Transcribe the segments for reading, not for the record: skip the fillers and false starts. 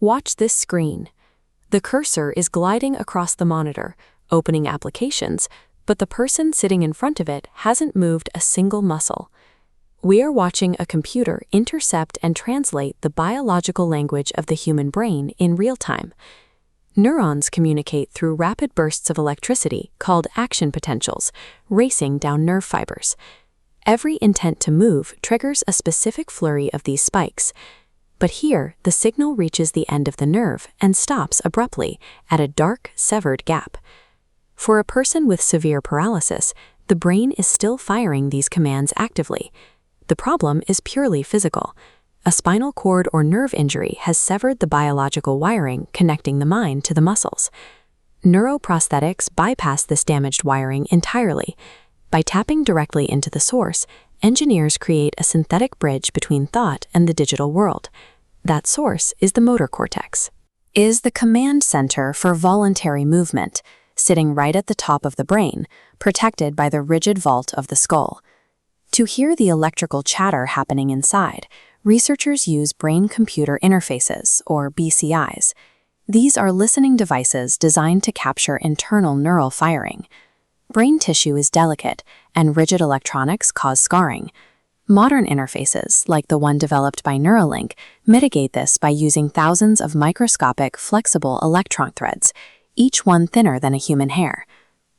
Watch this screen. The cursor is gliding across the monitor, opening applications, but the person sitting in front of it hasn't moved a single muscle. We are watching a computer intercept and translate the biological language of the human brain in real time. Neurons communicate through rapid bursts of electricity called action potentials, racing down nerve fibers. Every intent to move triggers a specific flurry of these spikes. But here, the signal reaches the end of the nerve and stops abruptly at a dark, severed gap. For a person with severe paralysis, the brain is still firing these commands actively. The problem is purely physical. A spinal cord or nerve injury has severed the biological wiring connecting the mind to the muscles. Neuroprosthetics bypass this damaged wiring entirely. By tapping directly into the source, engineers create a synthetic bridge between thought and the digital world. That source is the motor cortex. Is the command center for voluntary movement, sitting right at the top of the brain, protected by the rigid vault of the skull. To hear the electrical chatter happening inside, researchers use brain-computer interfaces, or BCIs. These are listening devices designed to capture internal neural firing. Brain tissue is delicate, and rigid electronics cause scarring. Modern interfaces, like the one developed by Neuralink, mitigate this by using thousands of microscopic, flexible electron threads, each one thinner than a human hair.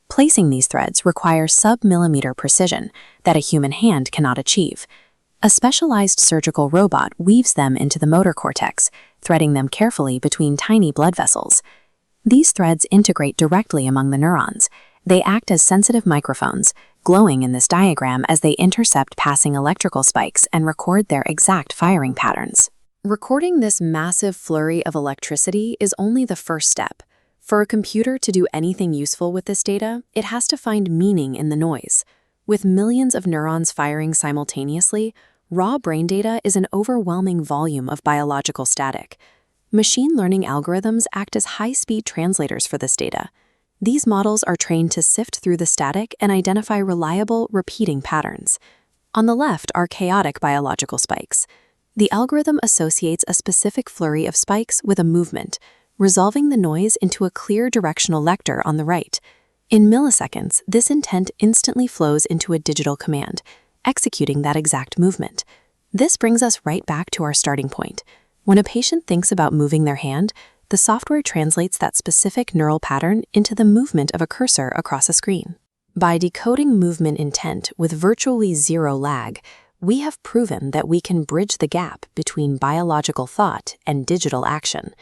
Placing these threads requires sub-millimeter precision that a human hand cannot achieve. A specialized surgical robot weaves them into the motor cortex, threading them carefully between tiny blood vessels. These threads integrate directly among the neurons. They act as sensitive microphones, glowing in this diagram as they intercept passing electrical spikes and record their exact firing patterns. Recording this massive flurry of electricity is only the first step. For a computer to do anything useful with this data, it has to find meaning in the noise. With millions of neurons firing simultaneously, raw brain data is an overwhelming volume of biological static. Machine learning algorithms act as high-speed translators for this data. These models are trained to sift through the static and identify reliable, repeating patterns. On the left are chaotic biological spikes. The algorithm associates a specific flurry of spikes with a movement, resolving the noise into a clear directional lecture on the right. In milliseconds, this intent instantly flows into a digital command, executing that exact movement. This brings us right back to our starting point. When a patient thinks about moving their hand, the software translates that specific neural pattern into the movement of a cursor across a screen. By decoding movement intent with virtually zero lag, we have proven that we can bridge the gap between biological thought and digital action.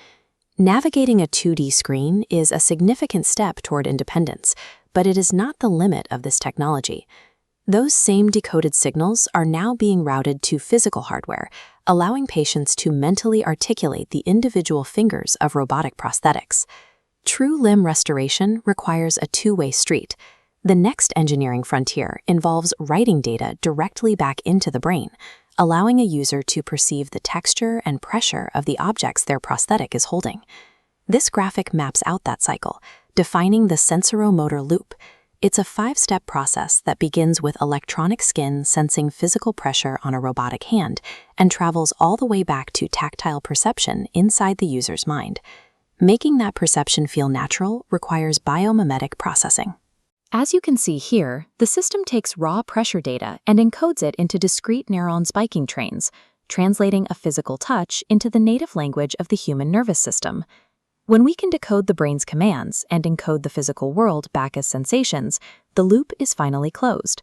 Navigating a 2D screen is a significant step toward independence, but it is not the limit of this technology. Those same decoded signals are now being routed to physical hardware, allowing patients to mentally articulate the individual fingers of robotic prosthetics. True limb restoration requires a two-way street. The next engineering frontier involves writing data directly back into the brain, allowing a user to perceive the texture and pressure of the objects their prosthetic is holding. This graphic maps out that cycle, defining the sensoromotor loop. It's a 5-step process that begins with electronic skin sensing physical pressure on a robotic hand and travels all the way back to tactile perception inside the user's mind. Making that perception feel natural requires biomimetic processing. As you can see here, the system takes raw pressure data and encodes it into discrete neuron spiking trains, translating a physical touch into the native language of the human nervous system. When we can decode the brain's commands and encode the physical world back as sensations, the loop is finally closed.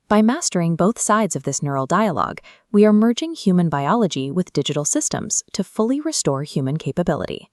By mastering both sides of this neural dialogue, we are merging human biology with digital systems to fully restore human capability.